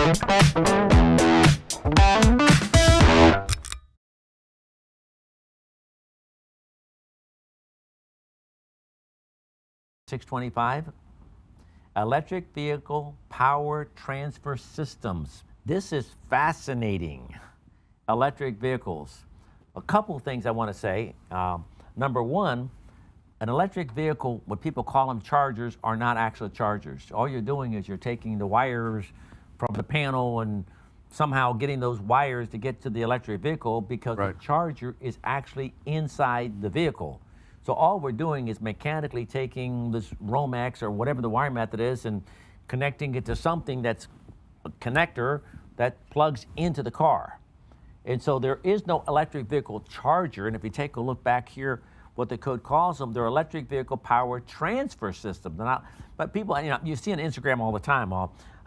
$625, electric vehicle power transfer systems. This is fascinating. Electric vehicles. A couple of things I want to say. Number one, an electric vehicle, what people call them chargers, are not actual chargers. All you're doing is you're taking the wires from the panel and somehow getting those wires to get to the electric vehicle, because the charger is actually inside the vehicle. So all we're doing is mechanically taking this Romex or whatever the wire method is and connecting it to something that's a connector that plugs into the car. And so there is no electric vehicle charger. And if you take a look back here, what the code calls them, they're electric vehicle power transfer systems. They're not, but people, you see on Instagram all the time,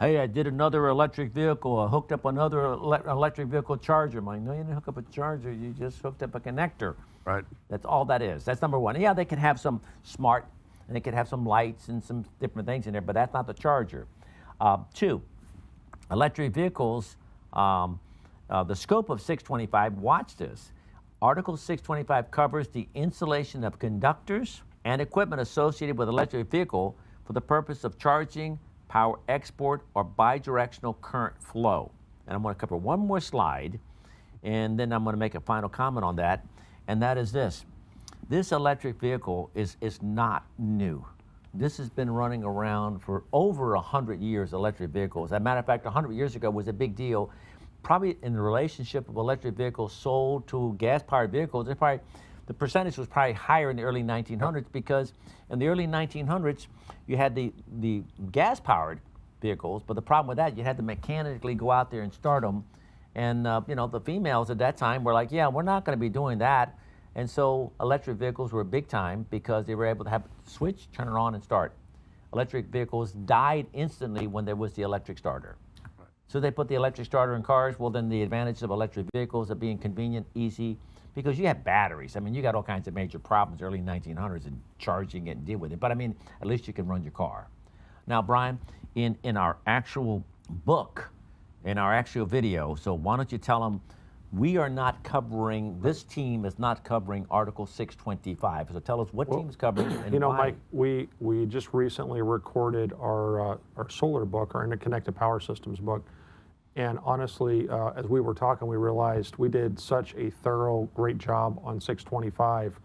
hey, I did another electric vehicle, I hooked up another electric vehicle charger. I'm like, no, you didn't hook up a charger, you just hooked up a connector. Right. That's all that is. That's number one. Yeah, they can have some smart, and they could have some lights and some different things in there, but that's not the charger. Two, electric vehicles, the scope of 625, watch this. Article 625 covers the installation of conductors and equipment associated with electric vehicle for the purpose of charging, power export, or bidirectional current flow. And I'm going to cover one more slide, and then I'm going to make a final comment on that, and that is this. This electric vehicle is not new. This has been running around for over 100 years, electric vehicles. As a matter of fact, 100 years ago was a big deal. Probably in the relationship of electric vehicles sold to gas-powered vehicles, the percentage was probably higher in the early 1900s, because in the early 1900s, you had the gas-powered vehicles, but the problem with that, you had to mechanically go out there and start them. And the females at that time were like, yeah, we're not going to be doing that. And so electric vehicles were big time because they were able to have a switch, turn it on, and start. Electric vehicles died instantly when there was the electric starter. So they put the electric starter in cars. Well, then the advantage of electric vehicles are being convenient, easy, because you have batteries. I mean, you got all kinds of major problems early 1900s in charging it and deal with it. But I mean, at least you can run your car. Now, Brian, in our actual book, in our actual video, so why don't you tell them, we are not covering, this team is not covering Article 625. So tell us what team is covering and why. Mike, we just recently recorded our solar book, our interconnected power systems book. And honestly, as we were talking, we realized we did such a thorough, great job on 625.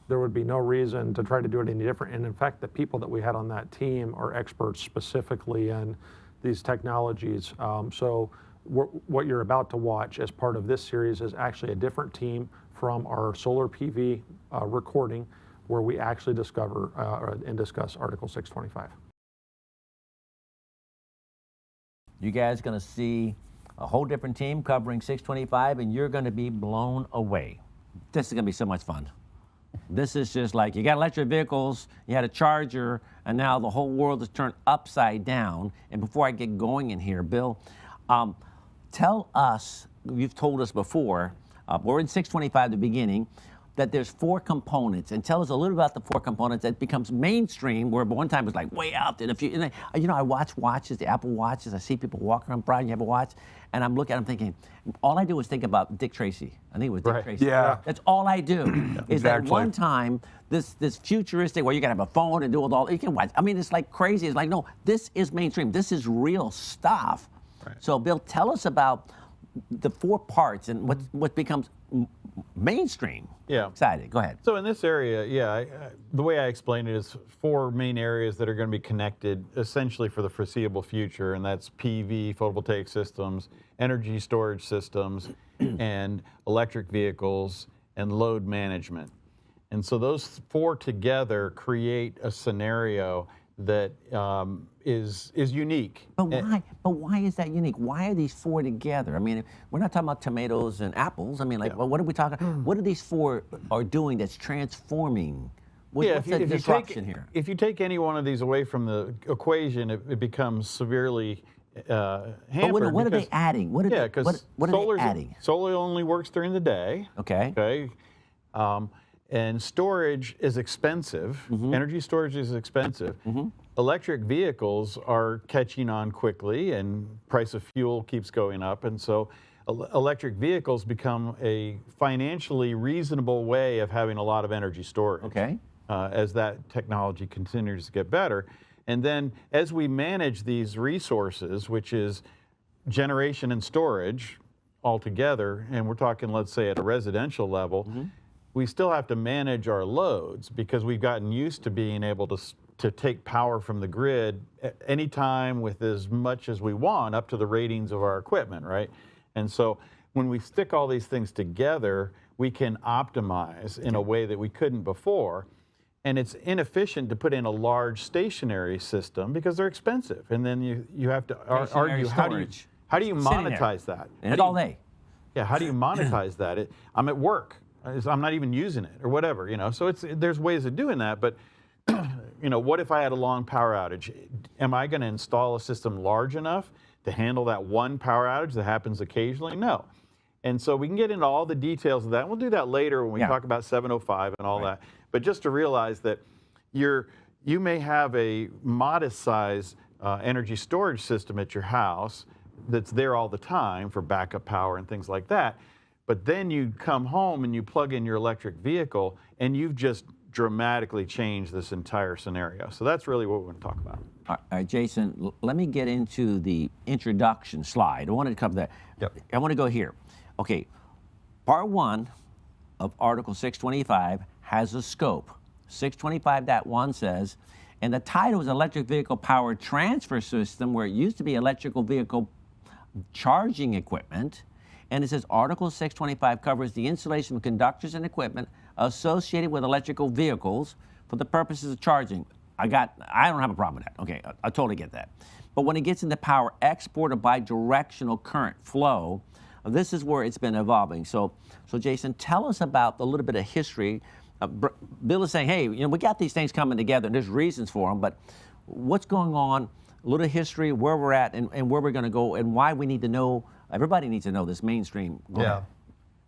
There would be no reason to try to do it any different. And in fact, the people that we had on that team are experts specifically in these technologies. So what you're about to watch as part of this series is actually a different team from our solar PV recording, where we actually discover and discuss Article 625. You guys are going to see a whole different team covering 625, and you're going to be blown away. This is going to be so much fun. This is just like, you got electric vehicles, you had a charger, and now the whole world is turned upside down. And before I get going in here, Bill, tell us, you've told us before, we're in 625 at the beginning, that there's 4 components, and tell us a little about the 4 components that becomes mainstream, where one time it was like way out there. I watch watches, the Apple Watches, I see people walk around, Brian, you have a watch, and I'm looking, I'm thinking, all I do is think about Dick Tracy. I think it was Dick Tracy. Yeah. That's all I do. Is that one time, this futuristic, where you can have a phone and do it all, you can watch. I mean, it's like crazy. It's like, no, this is mainstream. This is real stuff. Right. So Bill, tell us about the 4 parts and what becomes mainstream. Yeah. Excited. Go ahead. So in this area, the way I explain it is 4 main areas that are going to be connected essentially for the foreseeable future, and that's PV, photovoltaic systems, energy storage systems, and electric vehicles, and load management. And so those 4 together create a scenario that is unique. But why? But why is that unique? Why are these 4 together? I mean, we're not talking about tomatoes and apples. I mean, like, well, what are we talking? What are these 4 are doing that's transforming? What's the disruption here? If you take any one of these away from the equation, it becomes severely hampered. But what are they adding? What are they adding? Solar only works during the day. Okay. Okay. And storage is expensive. Energy storage is expensive. electric vehicles are catching on quickly, and price of fuel keeps going up, and so electric vehicles become a financially reasonable way of having a lot of energy storage. Okay. As that technology continues to get better. And then as we manage these resources, which is generation and storage altogether, and we're talking, let's say, at a residential level, we still have to manage our loads because we've gotten used to being able to take power from the grid at any time with as much as we want up to the ratings of our equipment, right? And so when we stick all these things together, we can optimize in a way that we couldn't before. And it's inefficient to put in a large stationary system because they're expensive. And then you have to argue, how do you monetize that? And all day. Yeah, how do you monetize that? I'm at work. I'm not even using it or whatever, you know. So there's ways of doing that, but you know, what if I had a long power outage? Am I going to install a system large enough to handle that one power outage that happens occasionally? No. And so we can get into all the details of that. And we'll do that later when we talk about 705 and all that. But just to realize that you may have a modest size energy storage system at your house that's there all the time for backup power and things like that. But then you come home and you plug in your electric vehicle and you've just dramatically changed this entire scenario. So that's really what we're going to talk about. All right, Jason, let me get into the introduction slide. I wanted to cover that. Yep. I want to go here. Okay, part 1 of Article 625 has a scope. 625.1 says, and the title is Electric Vehicle Power Transfer System, where it used to be electrical vehicle charging equipment. And it says Article 625 covers the installation of conductors and equipment associated with electrical vehicles for the purposes of charging. I don't have a problem with that. Okay, I totally get that. But when it gets into power export or bidirectional current flow, this is where it's been evolving. So Jason, tell us about a little bit of history. Bill is saying, hey, you know, we got these things coming together and there's reasons for them, but what's going on, a little history, where we're at and where we're going to go and why we need to know, everybody needs to know this mainstream. Go ahead.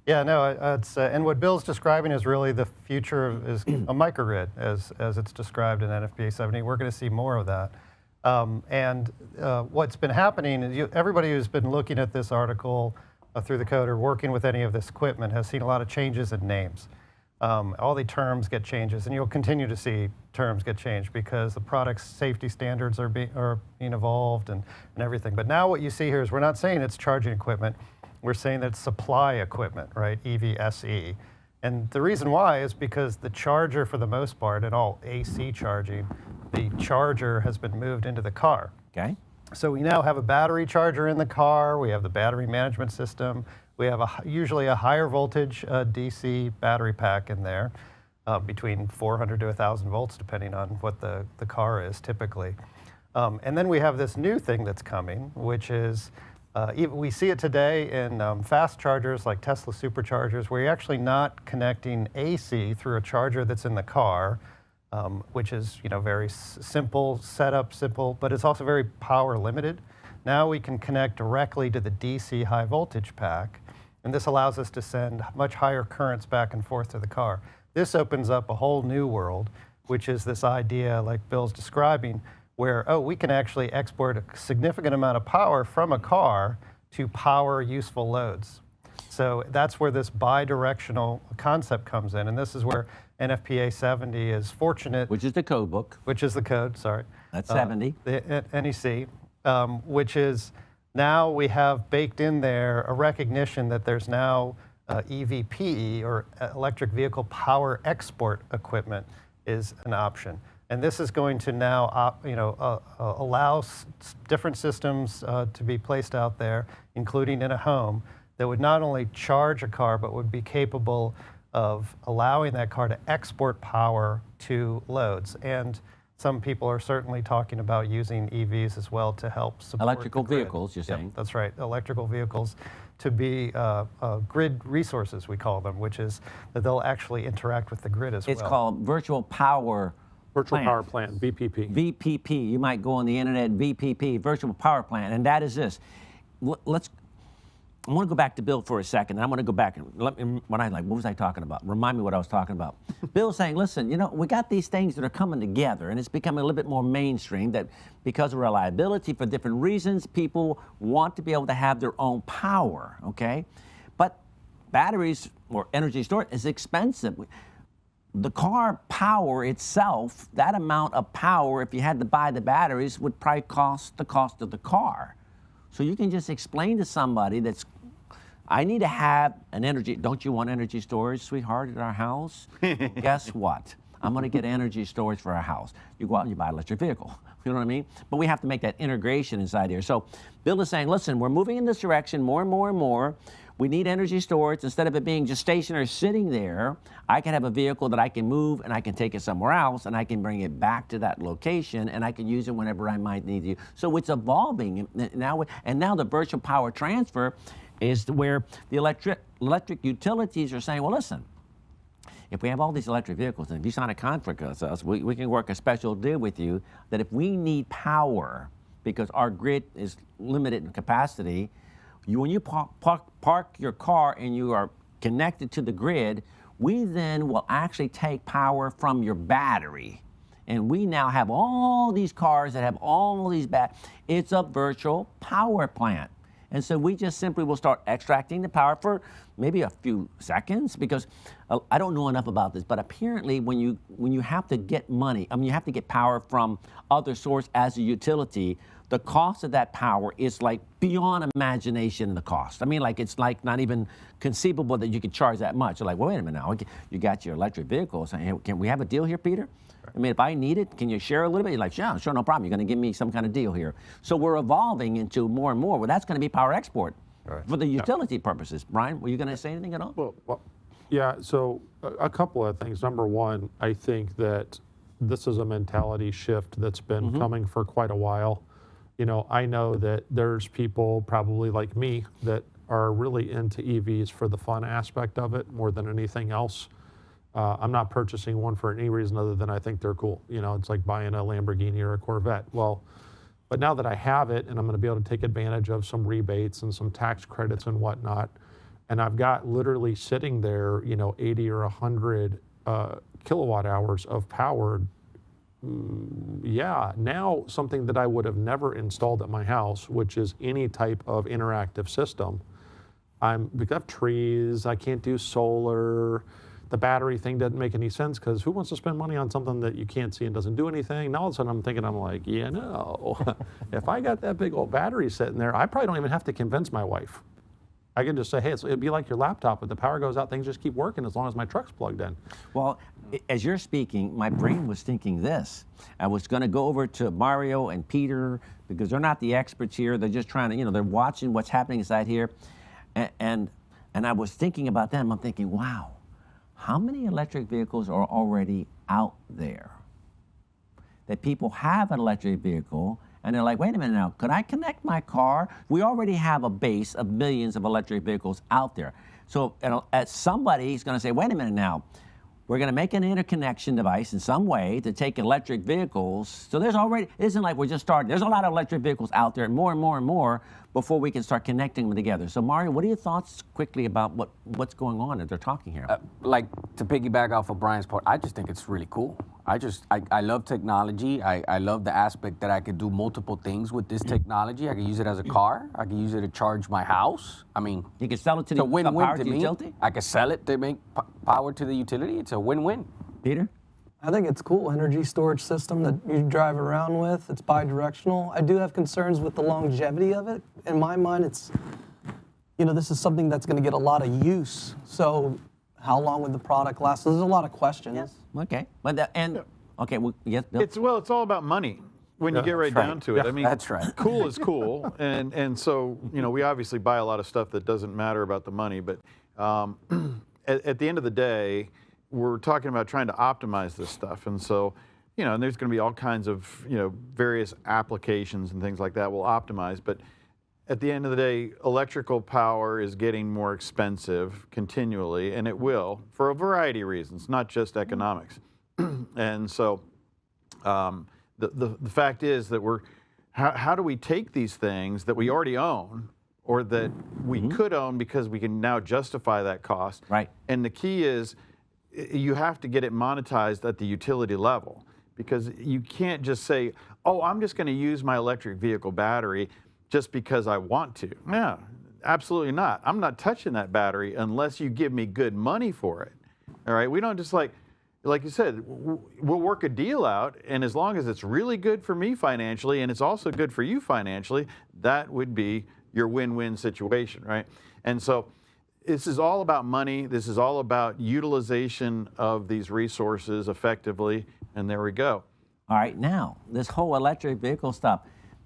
Yeah, no, it's and what Bill's describing is really the future is a microgrid as it's described in NFPA 70. We're going to see more of that. What's been happening is everybody who's been looking at this article through the code or working with any of this equipment has seen a lot of changes in names. All the terms get changes, and you'll continue to see terms get changed because the product's safety standards are being evolved and everything. But now what you see here is we're not saying it's charging equipment. We're saying that it's supply equipment, right? EVSE. And the reason why is because the charger, for the most part, in all AC charging, the charger has been moved into the car. Okay. So we now have a battery charger in the car. We have the battery management system. We have usually a higher voltage DC battery pack in there, between 400 to 1,000 volts, depending on what the car is typically. And then we have this new thing that's coming, which is, we see it today in fast chargers like Tesla superchargers, where you're actually not connecting AC through a charger that's in the car, which is very simple setup, but it's also very power limited. Now we can connect directly to the DC high voltage pack, and this allows us to send much higher currents back and forth to the car. This opens up a whole new world, which is this idea, like Bill's describing, where, we can actually export a significant amount of power from a car to power useful loads. So that's where this bidirectional concept comes in, and this is where NFPA 70 is fortunate. Which is the code book. Which is the code, sorry. That's 70. The NEC, which is now we have baked in there a recognition that there's now EVPE, or electric vehicle power export equipment, is an option. And this is going to now allow different systems to be placed out there, including in a home, that would not only charge a car, but would be capable of allowing that car to export power to loads. And some people are certainly talking about using EVs as well to help support electrical the grid. vehicles, you're saying? That's right, electrical vehicles to be grid resources, we call them, which is that they'll actually interact with the grid as well. It's called virtual power Virtual power plant, VPP. VPP. You might go on the internet, VPP, virtual power plant, and that is this. I want to go back to Bill for a second. And I'm going to go back and what was I talking about? Remind me what I was talking about. Bill's saying, listen, you know, we got these things that are coming together, and it's becoming a little bit more mainstream that because of reliability, for different reasons, people want to be able to have their own power, okay? But batteries or energy storage is expensive. The car power itself, that amount of power, if you had to buy the batteries, would probably cost the cost of the car. So you can just explain to somebody I need to have an energy, don't you want energy storage, sweetheart, at our house? Guess what? I'm going to get energy storage for our house. You go out and you buy an electric vehicle. You know what I mean? But we have to make that integration inside here. So Bill is saying, listen, we're moving in this direction more and more and more. We need energy storage. Instead of it being just stationary sitting there, I can have a vehicle that I can move and I can take it somewhere else and I can bring it back to that location and I can use it whenever I might need to. So it's evolving. Now the virtual power transfer is where the electric utilities are saying, well, listen, if we have all these electric vehicles, and if you sign a contract with us, we can work a special deal with you that if we need power, because our grid is limited in capacity, when you park your car and you are connected to the grid, we then will actually take power from your battery. And we now have all these cars that have all these it's a virtual power plant. And so we just simply will start extracting the power for maybe a few seconds, because I don't know enough about this, but apparently when you have to get money, you have to get power from other source as a utility, the cost of that power is like beyond imagination, the cost. It's like not even conceivable that you could charge that much. You're like, well, wait a minute now, you got your electric vehicle. So, hey, can we have a deal here, Peter? If I need it, can you share a little bit? You're like, yeah, sure, no problem. You're going to give me some kind of deal here. So we're evolving into more and more. Well, that's going to be power export for the utility purposes. Brian, were you going to say anything at all? Well, yeah, so a couple of things. Number one, I think that this is a mentality shift that's been coming for quite a while. You know, I know that there's people probably like me that are really into EVs for the fun aspect of it more than anything else. I'm not purchasing one for any reason other than I think they're cool. You know, it's like buying a Lamborghini or a Corvette. Well, but now that I have it and I'm going to be able to take advantage of some rebates and some tax credits and whatnot, and I've got literally sitting there, 80 or 100 kilowatt hours of power. Yeah, now something that I would have never installed at my house, which is any type of interactive system. We got trees, I can't do solar. The battery thing doesn't make any sense because who wants to spend money on something that you can't see and doesn't do anything? Now all of a sudden I'm like, if I got that big old battery sitting there, I probably don't even have to convince my wife. I can just say, hey, it'd be like your laptop. If the power goes out, things just keep working as long as my truck's plugged in. Well, as you're speaking, my brain was thinking this. I was going to go over to Mario and Peter because they're not the experts here. They're just trying to, they're watching what's happening inside here. And I was thinking about them. I'm thinking, wow, how many electric vehicles are already out there? That people have an electric vehicle and they're like, wait a minute now, could I connect my car? We already have a base of millions of electric vehicles out there. So somebody's going to say, wait a minute now, we're going to make an interconnection device in some way to take electric vehicles. So there's already, it isn't like we're just starting. There's a lot of electric vehicles out there, more and more and more, before we can start connecting them together. So Mario, what are your thoughts quickly about what's going on that they're talking here? Like to piggyback off of Brian's part, I just think it's really cool. I love technology. I love the aspect that I could do multiple things with this technology. I can use it as a car. I can use it to charge my house. You can sell it to the win-win to me. Utility? I can sell it to make power to the utility. It's a win-win. Peter? I think it's cool. Energy storage system that you drive around with. It's bi-directional. I do have concerns with the longevity of it. In my mind, it's, this is something that's going to get a lot of use. So how long would the product last? So there's a lot of questions. Yes. Okay. Yes, Bill? It's all about money when you get right down to it. Yeah, that's right. Cool is cool, and so we obviously buy a lot of stuff that doesn't matter about the money, but at the end of the day, we're talking about trying to optimize this stuff, and so and there's going to be all kinds of various applications and things like that we'll optimize, but at the end of the day, electrical power is getting more expensive continually, and it will for a variety of reasons, not just economics. And so the fact is that how do we take these things that we already own or that we could own because we can now justify that cost. Right. And the key is you have to get it monetized at the utility level, because you can't just say, oh, I'm just going to use my electric vehicle battery just because I want to. Yeah, absolutely not. I'm not touching that battery unless you give me good money for it. All right, we don't just like you said, we'll work a deal out, and as long as it's really good for me financially and it's also good for you financially, that would be your win-win situation, right? And so this is all about money. This is all about utilization of these resources effectively, and there we go. All right, now, this whole electric vehicle stuff,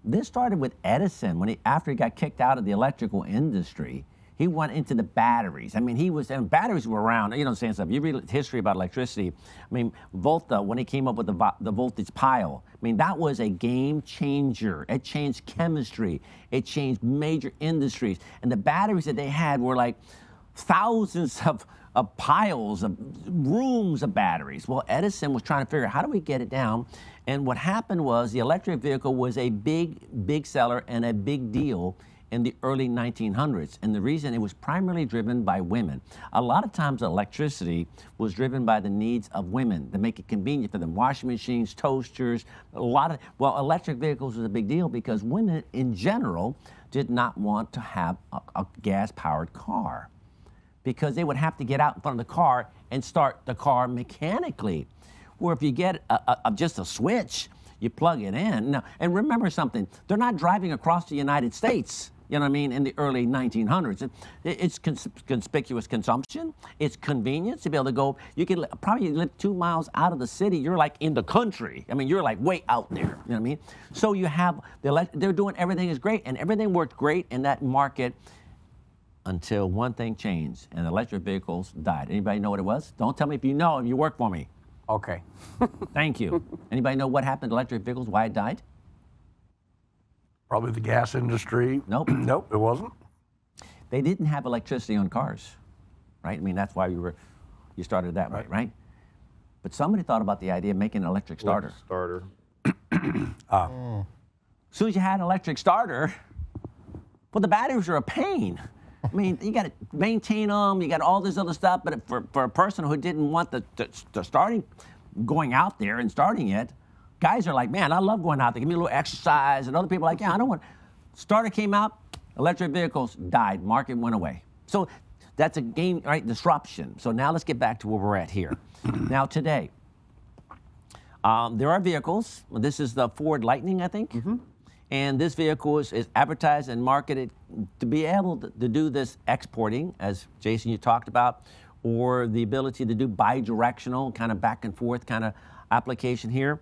this started with Edison after he got kicked out of the electrical industry. He went into the batteries. I mean, and batteries were around, you know, saying stuff. You read history about electricity. I mean, Volta, when he came up with the voltage pile, I mean, that was a game changer. It changed chemistry. It changed major industries. And the batteries that they had were like thousands of piles of rooms of batteries. Well, Edison was trying to figure out how do we get it down. And what happened was the electric vehicle was a big seller and a big deal in the early 1900s. And the reason, it was primarily driven by women. A lot of times electricity was driven by the needs of women to make it convenient for them. Washing machines, toasters, electric vehicles was a big deal because women in general did not want to have a gas-powered car, because they would have to get out in front of the car and start the car mechanically. Or if you get just a switch, you plug it in. Now, and remember something, they're not driving across the United States, you know what I mean, in the early 1900s. It's conspicuous consumption, it's convenience to be able to go, you can probably live 2 miles out of the city, you're like in the country. I mean, you're like way out there, you know what I mean? So you have, they're doing everything is great, and everything worked great in that market until one thing changed, and electric vehicles died. Anybody know what it was? Don't tell me if you know, if you work for me. Okay. Thank you. Anybody know what happened to electric vehicles, why it died? Probably the gas industry. Nope. Nope, it wasn't. They didn't have electricity on cars, right? I mean, that's why you started that way, right? But somebody thought about the idea of making an electric starter. Starter. As soon as you had an electric starter, well, the batteries are a pain. I mean, you got to maintain them, you got all this other stuff, but for a person who didn't want going out there and starting it, guys are like, man, I love going out there, give me a little exercise, and other people are like, yeah, I don't want. Starter came out, electric vehicles died, market went away. So that's a game, right, disruption. So now let's get back to where we're at here. Now today, there are vehicles, this is the Ford Lightning, I think. And this vehicle is advertised and marketed to be able to do this exporting, as Jason, you talked about, or the ability to do bi-directional, kind of back and forth kind of application here.